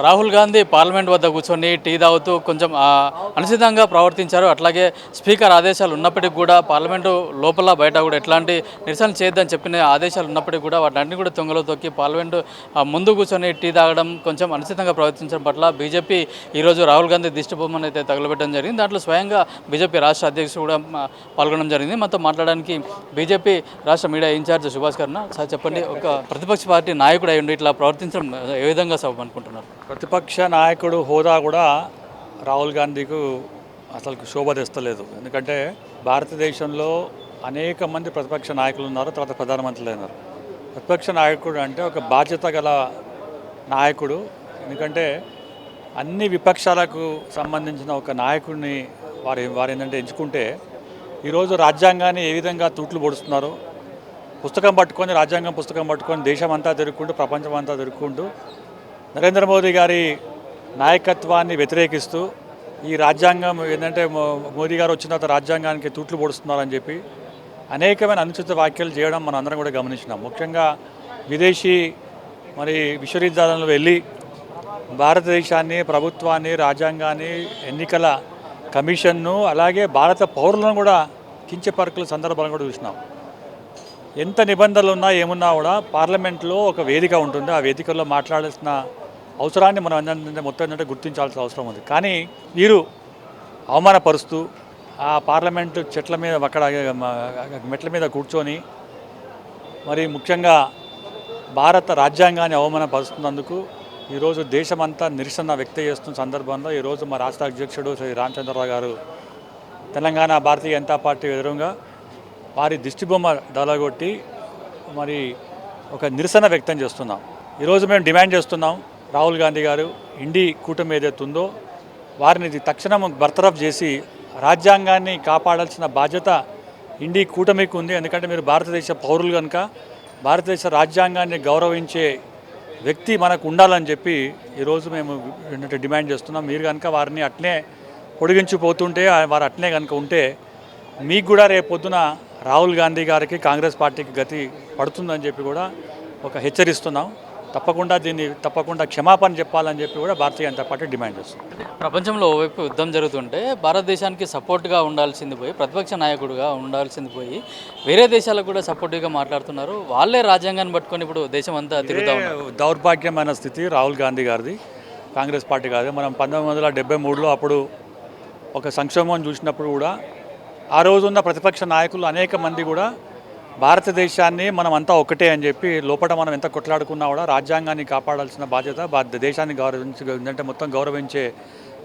Rahul Gandhi parliament వద్ద కూర్చొని tea తాగుతూ కొంచెం అనుచితంగా ప్రవర్తించారు. అట్లాగే స్పీకర్ ఆదేశాలు ఉన్నప్పటికీ కూడా పార్లమెంటు లోపల బయట కూడా ఎట్లాంటి నిరసన చేయొద్దని చెప్పిన ఆదేశాలు ఉన్నప్పటికీ కూడా వాటిని కూడా తొంగలో తొక్కి పార్లమెంటు ముందు కూర్చొని టీ తాగడం కొంచెం అనుచితంగా ప్రవర్తించడం పట్ల బీజేపీ ఈరోజు రాహుల్ గాంధీ దిష్టిబొమ్మను అయితే తగలబెట్టడం జరిగింది. దాంట్లో స్వయంగా బీజేపీ రాష్ట్ర అధ్యక్షుడు కూడా పాల్గొనడం జరిగింది. మనతో మాట్లాడడానికి బీజేపీ రాష్ట్ర మీడియా ఇన్ఛార్జ్ సుభాష్ కర్ణ. సార్ చెప్పండి, ఒక ప్రతిపక్ష పార్టీ నాయకుడు అయ్యి ఉండి ఇట్లా ప్రవర్తించడం ఏ విధంగా సబబు అనుకుంటున్నారు? ప్రతిపక్ష నాయకుడు హోదా కూడా రాహుల్ గాంధీకు అసలు శోభ తెస్తలేదు. ఎందుకంటే భారతదేశంలో అనేక మంది ప్రతిపక్ష నాయకులు ఉన్నారు, తర్వాత ప్రధానమంత్రులు అయినారు. ప్రతిపక్ష నాయకుడు అంటే ఒక బాధ్యత గల నాయకుడు. ఎందుకంటే అన్ని విపక్షాలకు సంబంధించిన ఒక నాయకుడిని వారు ఏంటంటే ఎంచుకుంటే ఈరోజు రాజ్యాంగాన్ని ఏ విధంగా తూట్లు పొడుస్తున్నారు, రాజ్యాంగం పుస్తకం పట్టుకొని దేశమంతా తిరుగుకుంటూ ప్రపంచమంతా తిరుగుకుంటూ నరేంద్ర మోదీ గారి నాయకత్వాన్ని వ్యతిరేకిస్తూ ఈ రాజ్యాంగం ఏంటంటే మోదీ గారు వచ్చిన తర్వాత రాజ్యాంగానికి తూట్లు పొడుస్తున్నారని చెప్పి అనేకమైన అనుచిత వ్యాఖ్యలు చేయడం మనం అందరం కూడా గమనించినాం. ముఖ్యంగా విదేశీ విశ్వవిద్యాలయంలో వెళ్ళి భారతదేశాన్ని, ప్రభుత్వాన్ని, రాజ్యాంగాన్ని, ఎన్నికల కమిషన్ను, అలాగే భారత పౌరులను కూడా కించపరుకుల సందర్భాలను కూడా చూసినాం. ఎంత నిబంధనలు ఉన్నా ఏమున్నా కూడా పార్లమెంట్లో ఒక వేదిక ఉంటుంది. ఆ వేదికల్లో మాట్లాడాల్సిన అవసరాన్ని మనం మొత్తం గుర్తించాల్సిన అవసరం ఉంది. కానీ వీరు అవమానపరుస్తూ ఆ పార్లమెంటు చెట్ల మీద అక్కడ మెట్ల మీద కూర్చొని ముఖ్యంగా భారత రాజ్యాంగాన్ని అవమానపరుస్తున్నందుకు ఈరోజు దేశమంతా నిరసన వ్యక్తం చేస్తున్న సందర్భంలో ఈరోజు మా రాష్ట్ర అధ్యక్షుడు శ్రీ రామచంద్రరావు గారు తెలంగాణ భారతీయ జనతా పార్టీ ఎదురుగా వారి దిష్టిబొమ్మ దలగొట్టి ఒక నిరసన వ్యక్తం చేస్తున్నాం. ఈరోజు మేము డిమాండ్ చేస్తున్నాం, రాహుల్ గాంధీ గారు ఇండి కూటమి ఏదైతే ఉందో వారిని తక్షణం బర్తరఫ్ చేసి రాజ్యాంగాన్ని కాపాడాల్సిన బాధ్యత ఇండి కూటమికి ఉంది. ఎందుకంటే మీరు భారతదేశ పౌరులు కనుక భారతదేశ రాజ్యాంగాన్ని గౌరవించే వ్యక్తి మనకు ఉండాలని చెప్పి ఈరోజు మేము డిమాండ్ చేస్తున్నాం. మీరు కనుక వారిని అట్నే పొడిగించిపోతుంటే, వారు అట్నే కనుక ఉంటే మీకు కూడా రేపొద్దున రాహుల్ గాంధీ గారికి, కాంగ్రెస్ పార్టీకి గతి పడుతుందని చెప్పి కూడా హెచ్చరిస్తున్నాం. తప్పకుండా క్షమాపణ చెప్పాలని చెప్పి కూడా భారతీయ జనతా పార్టీ డిమాండ్ చేస్తుంది. ప్రపంచంలో ఓవైపు యుద్ధం జరుగుతుంటే భారతదేశానికి సపోర్ట్గా ఉండాల్సింది పోయి, ప్రతిపక్ష నాయకుడిగా ఉండాల్సింది పోయి వేరే దేశాలకు కూడా సపోర్టివ్గా మాట్లాడుతున్నారు. వాళ్ళే రాజ్యాంగాన్ని పట్టుకొని ఇప్పుడు దేశం అంతా తిరుగుతూ ఉన్నారు. దౌర్భాగ్యమైన స్థితి రాహుల్ గాంధీ గారిది, కాంగ్రెస్ పార్టీ కాదు. మనం 1973లో అప్పుడు ఒక సంక్షోభం చూసినప్పుడు కూడా ఆ రోజున్న ప్రతిపక్ష నాయకులు అనేక మంది కూడా భారతదేశాన్ని మనం అంతా ఒకటే అని చెప్పి లోపల మనం ఎంత కొట్లాడుకున్నా కూడా రాజ్యాంగాన్ని కాపాడాల్సిన బాధ్యత దేశాన్ని గౌరవించే మొత్తం గౌరవించే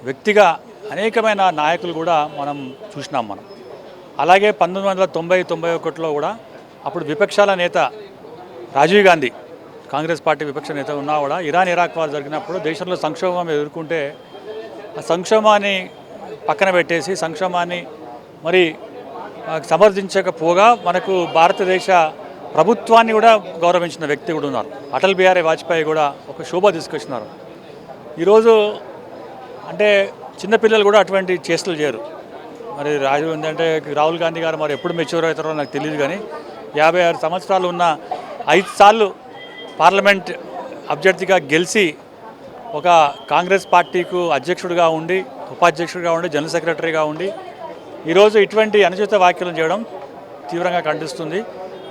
వ్యక్తిగా అనేకమైన నాయకులు కూడా మనం చూసినాం. అలాగే 1990-91లో కూడా అప్పుడు విపక్షాల నేత రాజీవ్ గాంధీ, కాంగ్రెస్ పార్టీ విపక్ష నేత ఉన్నా కూడా ఇరాక్ వారు జరిగినప్పుడు దేశంలో సంక్షోభం ఎదుర్కొంటే ఆ సంక్షోభాన్ని పక్కన పెట్టేసి సంక్షోభాన్ని సమర్థించకపోగా మనకు భారతదేశ ప్రభుత్వాన్ని కూడా గౌరవించిన వ్యక్తి కూడా ఉన్నారు. అటల్ బిహారీ వాజ్పేయి కూడా ఒక శోభ తీసుకొచ్చినారు. ఈరోజు అంటే చిన్నపిల్లలు కూడా అటువంటి చేష్టలు చేయరు. రాహుల్ గాంధీ గారు ఎప్పుడు మెచ్యూర్ అవుతారో నాకు తెలియదు. కానీ 56 సంవత్సరాలు ఉన్న 5 సార్లు పార్లమెంట్ అభ్యర్థిగా గెలిచి ఒక కాంగ్రెస్ పార్టీకు అధ్యక్షుడిగా ఉండి, ఉపాధ్యక్షుడిగా ఉండి, జనరల్ సెక్రటరీగా ఉండి ఈరోజు ఇటువంటి అనుచిత వ్యాఖ్యలు చేయడం తీవ్రంగా ఖండిస్తుంది.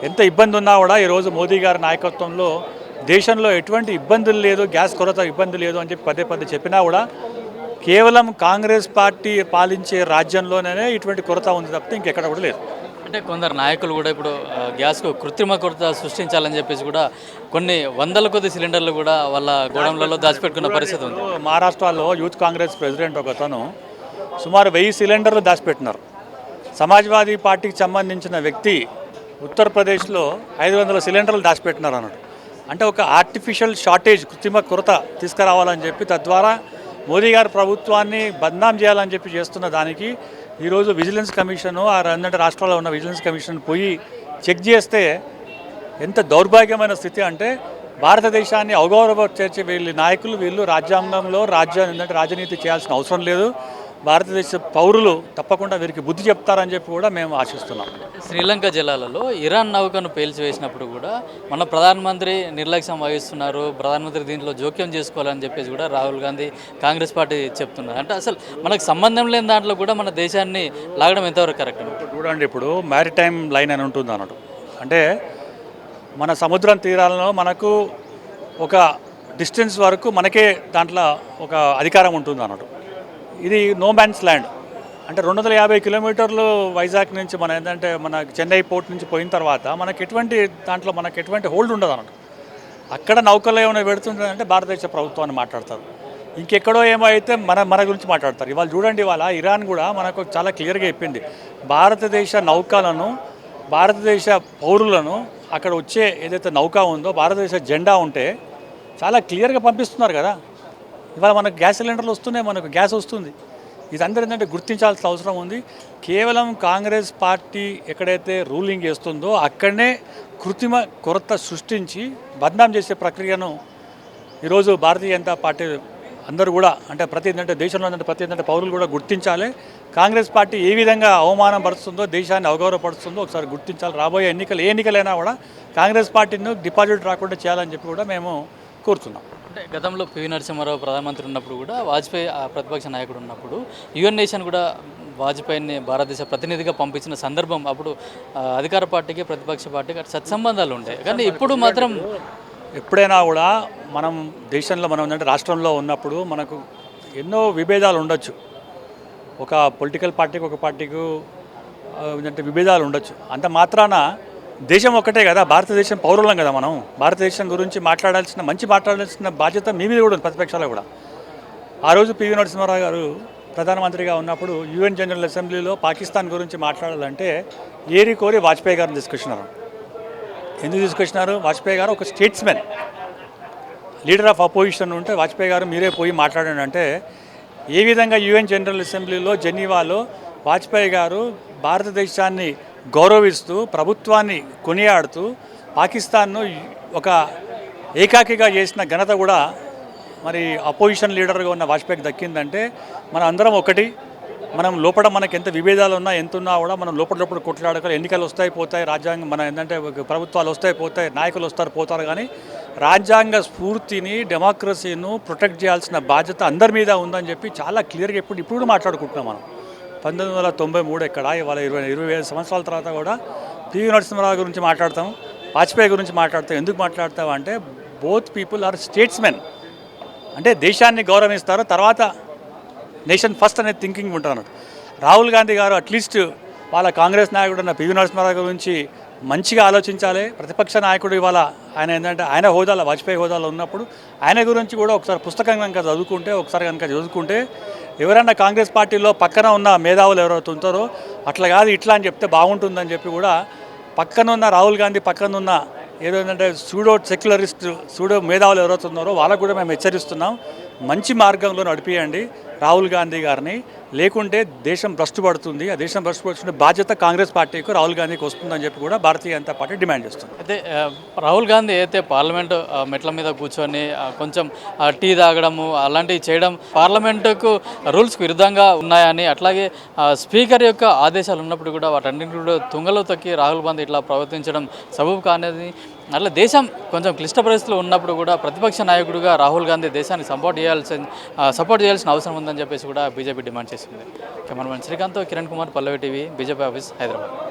ఎంత ఇబ్బంది ఉన్నా కూడా ఈరోజు మోదీ గారి నాయకత్వంలో దేశంలో ఎటువంటి ఇబ్బందులు లేదు, గ్యాస్ కొరత ఇబ్బంది లేదు అని చెప్పి పదే చెప్పినా కూడా కేవలం కాంగ్రెస్ పార్టీ పాలించే రాజ్యంలోనే ఇటువంటి కొరత ఉంది తప్పితే ఇంకెక్కడ కూడా లేదు. అంటే కొందరు నాయకులు కూడా ఇప్పుడు గ్యాస్కు కృత్రిమ కొరత సృష్టించాలని చెప్పేసి కూడా కొన్ని వందల కొద్ది సిలిండర్లు కూడా వాళ్ళ గోడౌన్లలో దాచిపెట్టుకున్న పరిస్థితి ఉంది. మహారాష్ట్రలో యూత్ కాంగ్రెస్ ప్రెసిడెంట్ ఒకతను సుమారు 1000 సిలిండర్లు దాచిపెట్టినారు. సమాజ్వాదీ పార్టీకి సంబంధించిన వ్యక్తి ఉత్తరప్రదేశ్లో 500 సిలిండర్లు దాచిపెట్టినారు అన్నాడు. అంటే ఒక ఆర్టిఫిషియల్ షార్టేజ్, కృత్రిమ కొరత తీసుకురావాలని చెప్పి తద్వారా మోదీ గారి ప్రభుత్వాన్ని బద్నాం చేయాలని చెప్పి చేస్తున్న దానికి ఈరోజు విజిలెన్స్ కమిషను రాష్ట్రాల్లో ఉన్న విజిలెన్స్ కమిషన్ పోయి చెక్ చేస్తే ఎంత దౌర్భాగ్యమైన స్థితి అంటే భారతదేశాన్ని అవగౌరవ చేర్చే వీళ్ళు నాయకులు రాజ్యాంగంలో రాజనీతి చేయాల్సిన అవసరం లేదు. భారతదేశ పౌరులు తప్పకుండా వీరికి బుద్ధి చెప్తారని చెప్పి కూడా మేము ఆశిస్తున్నాం. శ్రీలంక జలాలలో ఇరాన్ నౌకను పేల్చివేసినప్పుడు కూడా మన ప్రధానమంత్రి నిర్లక్ష్యం వహిస్తున్నారు, ప్రధానమంత్రి దీంట్లో జోక్యం చేసుకోవాలని చెప్పేసి కూడా రాహుల్ గాంధీ కాంగ్రెస్ పార్టీ చెప్తున్నారు. అంటే అసలు మనకు సంబంధం లేని దాంట్లో కూడా మన దేశాన్ని లాగడం ఎంతవరకు కరెక్ట్? చూడండి, ఇప్పుడు మ్యారిటైమ్ లైన్ అని ఉంటుంది అన్నట్టు. అంటే మన సముద్రం తీరాలలో మనకు ఒక డిస్టెన్స్ వరకు మనకే దాంట్లో ఒక అధికారం ఉంటుంది అన్నట్టు. ఇది నో మ్యాన్స్ ల్యాండ్. అంటే 250 కిలోమీటర్లు వైజాగ్ నుంచి మన ఏంటంటే మన చెన్నై పోర్ట్ నుంచి పోయిన తర్వాత మనకు ఎటువంటి హోల్డ్ ఉండదు అన్నట్టు. అక్కడ నౌకల్లో ఏమైనా పెడుతుందంటే భారతదేశ ప్రభుత్వాన్ని మాట్లాడతారు, ఇంకెక్కడో ఏమో అయితే మన గురించి మాట్లాడతారు. ఇవాళ చూడండి, ఇవాళ ఇరాన్ కూడా మనకు చాలా క్లియర్గా చెప్పింది, భారతదేశ నౌకలను, భారతదేశ పౌరులను అక్కడ వచ్చే ఏదైతే నౌక ఉందో భారతదేశ జెండా ఉంటే చాలా క్లియర్గా పంపిస్తున్నారు కదా. ఇవాళ మనకు గ్యాస్ సిలిండర్లు వస్తున్నాయి, మనకు గ్యాస్ వస్తుంది. ఇదందరూ ఏంటంటే గుర్తించాల్సిన అవసరం ఉంది. కేవలం కాంగ్రెస్ పార్టీ ఎక్కడైతే రూలింగ్ చేస్తుందో అక్కడనే కృత్రిమ కొరత సృష్టించి బద్నాం చేసే ప్రక్రియను ఈరోజు భారతీయ జనతా పార్టీ అందరూ కూడా అంటే దేశంలో ప్రతి పౌరులు కూడా గుర్తించాలి. కాంగ్రెస్ పార్టీ ఏ విధంగా అవమానం పరుస్తుందో, దేశాన్ని అవగౌరవపరుస్తుందో ఒకసారి గుర్తించాలి. రాబోయే ఎన్నికలు ఏ ఎన్నికలైనా కూడా కాంగ్రెస్ పార్టీని డిపాజిట్ రాకుండా చేయాలని చెప్పి కూడా మేము కోరుతున్నాం. అంటే గతంలో పివి నరసింహారావు ప్రధానమంత్రి ఉన్నప్పుడు కూడా వాజ్పేయి ప్రతిపక్ష నాయకుడు ఉన్నప్పుడు యుఎన్ నేషన్ కూడా వాజ్పేయిని భారతదేశ ప్రతినిధిగా పంపించిన సందర్భం అప్పుడు అధికార పార్టీకి ప్రతిపక్ష పార్టీకి సత్సంబంధాలు ఉంటాయి. కానీ ఇప్పుడు మాత్రం ఎప్పుడైనా కూడా మనం దేశంలో రాష్ట్రంలో ఉన్నప్పుడు మనకు ఎన్నో విభేదాలు ఉండొచ్చు. ఒక పొలిటికల్ పార్టీకి ఒక పార్టీకి విభేదాలు ఉండొచ్చు. అంత మాత్రాన దేశం ఒక్కటే కదా, భారతదేశం పౌరులం కదా. మనం భారతదేశం గురించి మాట్లాడాల్సిన బాధ్యత మీ మీద కూడా ఉంది, ప్రతిపక్షాలు కూడా. ఆ రోజు పివి నరసింహారావు గారు ప్రధానమంత్రిగా ఉన్నప్పుడు యుఎన్ జనరల్ అసెంబ్లీలో పాకిస్తాన్ గురించి మాట్లాడాలంటే ఏరి కోరి వాజ్పేయి గారిని తీసుకొచ్చినారు. ఎందుకు తీసుకొచ్చినారు? వాజ్పేయి గారు ఒక స్టేట్స్మెన్, లీడర్ ఆఫ్ అపోజిషన్ ఉంటే వాజ్పేయి గారు మీరే పోయి మాట్లాడండి అంటే ఏ విధంగా యుఎన్ జనరల్ అసెంబ్లీలో జెనీవాలో వాజ్పేయి గారు భారతదేశాన్ని గౌరవిస్తూ ప్రభుత్వాన్ని కొనియాడుతూ పాకిస్తాన్ను ఒక ఏకాకిగా చేసిన ఘనత కూడా మరి అపోజిషన్ లీడర్గా ఉన్న వాజ్పేయికి దక్కిందంటే మన అందరం ఒకటి. మనం లోపల మనకి ఎంత విభేదాలు ఉన్నా ఎంత ఉన్నా కూడా మనం లోపల కొట్లాడగల. ఎన్నికలు వస్తాయి పోతాయి, రాజ్యాంగం ప్రభుత్వాలు వస్తాయి పోతాయి, నాయకులు వస్తారు పోతారు, కానీ రాజ్యాంగ స్ఫూర్తిని డెమోక్రసీను ప్రొటెక్ట్ చేయాల్సిన బాధ్యత అందరి మీద ఉందని చెప్పి చాలా క్లియర్గా ఇప్పుడు మాట్లాడుకుంటున్నాం. మనం 1993 ఎక్కడ, ఇవాళ 25 సంవత్సరాల తర్వాత కూడా పివి నరసింహారావు గురించి మాట్లాడతాం, వాజ్పేయి గురించి మాట్లాడతాం. ఎందుకు మాట్లాడతాం అంటే బోత్ పీపుల్ ఆర్ స్టేట్స్మెన్. అంటే దేశాన్ని గౌరవిస్తారు, తర్వాత నేషన్ ఫస్ట్ అనే థింకింగ్ ఉంటారు. రాహుల్ గాంధీ గారు అట్లీస్ట్ వాళ్ళ కాంగ్రెస్ నాయకుడు ఉన్న పివి నరసింహారావు గురించి మంచిగా ఆలోచించాలి. ప్రతిపక్ష నాయకుడు ఇవాళ ఆయన హోదాలో, వాజ్పేయి హోదాలో ఉన్నప్పుడు ఆయన గురించి కూడా ఒకసారి పుస్తకం కనుక చదువుకుంటే ఎవరైనా కాంగ్రెస్ పార్టీలో పక్కన ఉన్న మేధావులు ఎవరైతే ఉంటారో అట్లా కాదు ఇట్లా అని చెప్తే బాగుంటుందని చెప్పి కూడా పక్కనున్న రాహుల్ గాంధీ పక్కనున్న ఏదంటే సూడో మేధావులు ఎవరైతే ఉన్నారో వాళ్ళకు కూడా మేము హెచ్చరిస్తున్నాం, మంచి మార్గంలో నడిపియండి రాహుల్ గాంధీ గారిని, లేకుంటే దేశం భ్రష్టుపడుతుంది. ఆ దేశం భ్రష్టుపడుతున్న బాధ్యత కాంగ్రెస్ పార్టీకి, రాహుల్ గాంధీకి వస్తుందని చెప్పి కూడా భారతీయ జనతా పార్టీ డిమాండ్ చేస్తుంది. అయితే రాహుల్ గాంధీ అయితే పార్లమెంటు మెట్ల మీద కూర్చొని కొంచెం టీ తాగడము అలాంటివి చేయడం పార్లమెంటుకు రూల్స్కు విరుద్ధంగా ఉన్నాయని, అట్లాగే స్పీకర్ యొక్క ఆదేశాలు ఉన్నప్పుడు కూడా వాటన్నింటి కూడా తుంగలో తొక్కి రాహుల్ గాంధీ ఇట్లా ప్రవర్తించడం సబబు కానేది. అట్లా దేశం కొంచెం క్లిష్ట పరిస్థితులు ఉన్నప్పుడు కూడా ప్రతిపక్ష నాయకుడిగా రాహుల్ గాంధీ దేశాన్ని సపోర్ట్ చేయాల్సిన అవసరం ఉందని చెప్పేసి కూడా బీజేపీ డిమాండ్ చేసింది. కెమెరామెన్ శ్రీకాంత్, కిరణ్ కుమార్, పల్లవి టీవీ, బీజేపీ ఆఫీస్, హైదరాబాద్.